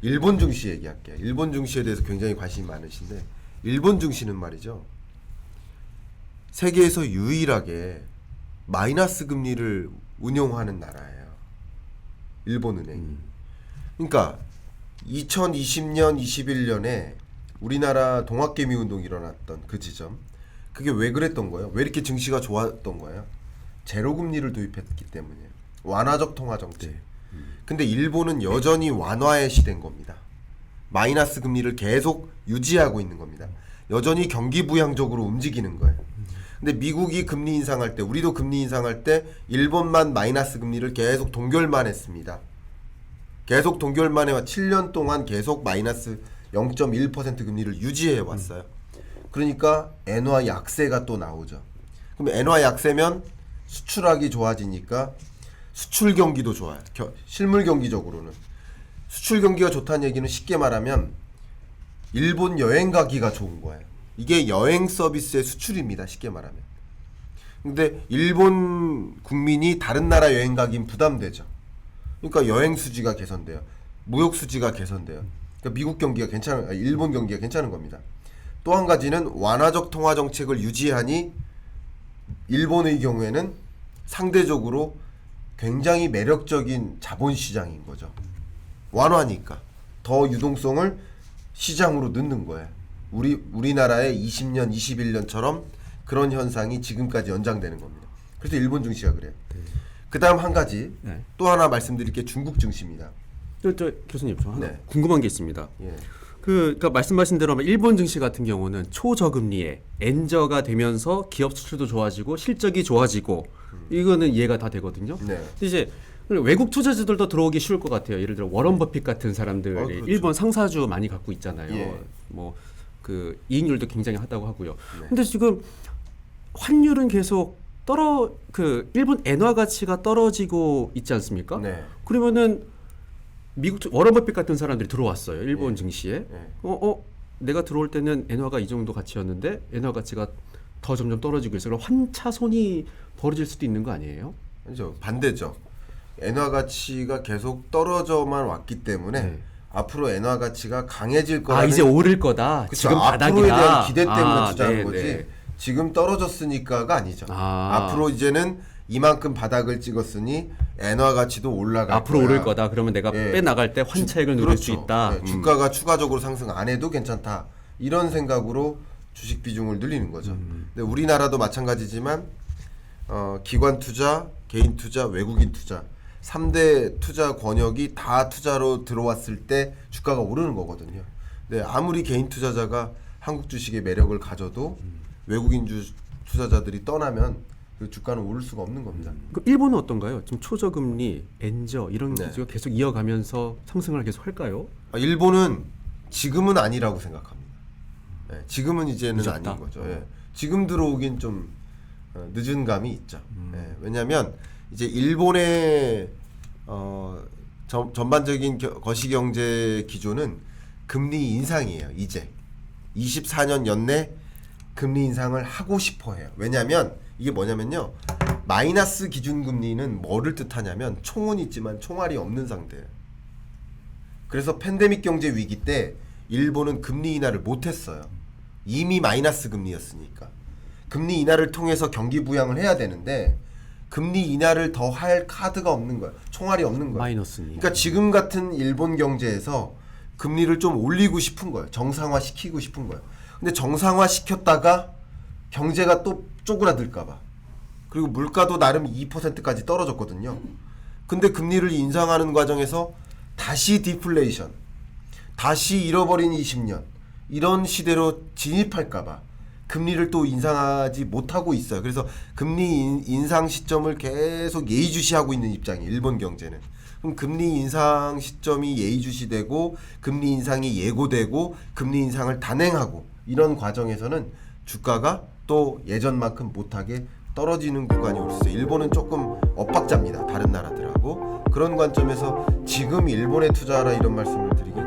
일본 증시 얘기할게요. 일본 증시에 대해서 굉장히 관심이 많으신데 일본 증시는 말이죠. 세계에서 유일하게 마이너스 금리를 운용하는 나라예요. 일본은행이. 그러니까 2020년, 21년에 우리나라 동학개미 운동이 일어났던 그 지점. 그게 왜 그랬던 거예요? 왜 이렇게 증시가 좋았던 거예요? 제로 금리를 도입했기 때문이에요. 완화적 통화 정책. 네. 근데 일본은 여전히 완화의 시대인 겁니다. 마이너스 금리를 계속 유지하고 있는 겁니다. 여전히 경기 부양적으로 움직이는 거예요. 근데 미국이 금리 인상할 때, 우리도 금리 인상할 때 일본만 마이너스 금리를 계속 동결만 했습니다. 계속 동결만 해와 7년 동안 계속 마이너스 0.1% 금리를 유지해 왔어요. 그러니까 엔화 약세가 또 나오죠. 그럼 엔화 약세면 수출하기 좋아지니까 수출 경기도 좋아요. 실물 경기적으로는. 수출 경기가 좋다는 얘기는 쉽게 말하면 일본 여행 가기가 좋은 거예요. 이게 여행 서비스의 수출입니다. 쉽게 말하면. 근데 일본 국민이 다른 나라 여행 가긴 부담되죠. 그러니까 여행 수지가 개선돼요. 무역 수지가 개선돼요. 그러니까 미국 경기가 일본 경기가 괜찮은 겁니다. 또 한 가지는 완화적 통화 정책을 유지하니 일본의 경우에는 상대적으로 굉장히 매력적인 자본시장인 거죠. 완화니까 더 유동성을 시장으로 넣는 거예요. 우리나라의 20년, 21년처럼 그런 현상이 지금까지 연장되는 겁니다. 그래서 일본 증시가 그래요. 그 다음 한 가지 네. 또 하나 말씀드릴 게 중국 증시입니다. 저 교수님 저 하나 네. 궁금한 게 있습니다. 예. 그러니까 말씀하신 대로 일본 증시 같은 경우는 초저금리에 엔저가 되면서 기업 수출도 좋아지고 실적이 좋아지고 이거는 이해가 다 되거든요. 네. 근데 이제 외국 투자자들도 들어오기 쉬울 것 같아요. 예를 들어 워런 버핏 같은 사람들이 그렇죠. 일본 상사주 많이 갖고 있잖아요. 예. 뭐 그 이익률도 굉장히 하다고 하고요. 네. 근데 지금 환율은 계속 그 일본 엔화 가치가 떨어지고 있지 않습니까? 네. 그러면은 미국 워런 버핏 같은 사람들이 들어왔어요. 일본 예. 증시에. 예. 내가 들어올 때는 엔화가 이 정도 가치였는데 엔화 가치가 더 점점 떨어지고 있어. 그럼 환차손이 벌어질 수도 있는 거 아니에요? 아니죠. 반대죠. 엔화 가치가 계속 떨어져만 왔기 때문에 네. 앞으로 엔화 가치가 강해질 거라는 이제 오를 거다. 그쵸, 지금 바닥이다. 앞으로에 대한 기대 때문에 투자하는 네, 거지. 네. 지금 떨어졌으니까가 아니죠. 아. 앞으로 이제는 이만큼 바닥을 찍었으니 엔화 가치도 올라갈 앞으로 거야. 오를 거다. 그러면 내가 예. 빼 나갈 때 환차익을 누릴 수 그렇죠. 있다. 네, 주가가 추가적으로 상승 안 해도 괜찮다. 이런 생각으로 주식 비중을 늘리는 거죠. 근데 우리나라도 마찬가지지만 기관 투자, 개인 투자, 외국인 투자 3대 투자 권역이 다 투자로 들어왔을 때 주가가 오르는 거거든요. 근데 아무리 개인 투자자가 한국 주식의 매력을 가져도 외국인 투자자들이 떠나면 그 주가는 오를 수가 없는 겁니다. 그 일본은 어떤가요? 지금 초저금리, 엔저 이런 네. 기조가 계속 이어가면서 상승을 계속 할까요? 일본은 지금은 아니라고 생각합니다. 예, 지금은 이제는 늦었다? 아닌 거죠. 예. 지금 들어오긴 좀 늦은 감이 있죠. 예, 왜냐하면 이제 일본의 전반적인 거시경제 기조는 금리 인상이에요. 이제 24년 연내 금리 인상을 하고 싶어해요. 왜냐하면 이게 뭐냐면요. 마이너스 기준금리는 뭐를 뜻하냐면 총은 있지만 총알이 없는 상태예요. 그래서 팬데믹 경제 위기 때 일본은 금리 인하를 못했어요. 이미 마이너스 금리였으니까. 금리 인하를 통해서 경기 부양을 해야 되는데 금리 인하를 더 할 카드가 없는 거야. 총알이 없는 거야. 마이너스니. 그러니까 지금 같은 일본 경제에서 금리를 좀 올리고 싶은 거예요. 정상화 시키고 싶은 거예요. 근데 정상화 시켰다가 경제가 또 쪼그라들까 봐. 그리고 물가도 나름 2%까지 떨어졌거든요. 근데 금리를 인상하는 과정에서 다시 디플레이션, 다시 잃어버린 20년 이런 시대로 진입할까 봐 금리를 또 인상하지 못하고 있어요. 그래서 금리 인상 시점을 계속 예의주시하고 있는 입장이에요. 일본 경제는. 그럼 금리 인상 시점이 예의주시되고 금리 인상이 예고되고 금리 인상을 단행하고 이런 과정에서는 주가가 또 예전만큼 못하게 떨어지는 구간이 올 수 있어요. 일본은 조금 엇박자입니다. 다른 나라들하고. 그런 관점에서 지금 일본에 투자하라 이런 말씀을 드리긴